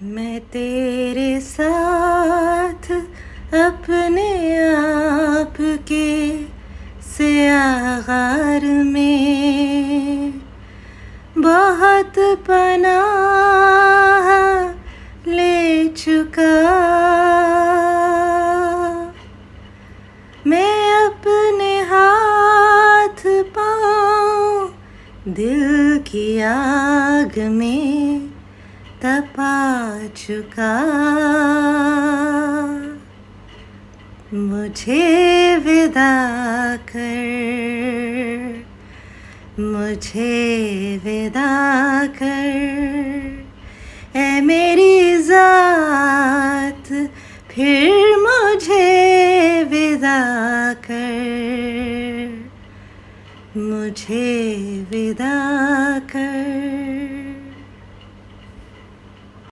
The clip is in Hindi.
मैं तेरे साथ अपने आप के से आगार में बहुत पनाह ले चुका। मैं अपने हाथ पाँव दिल की आग में तपा चुका। मुझे विदा कर, मुझे विदा कर, ऐ मेरी ज़ात फिर मुझे विदा कर, मुझे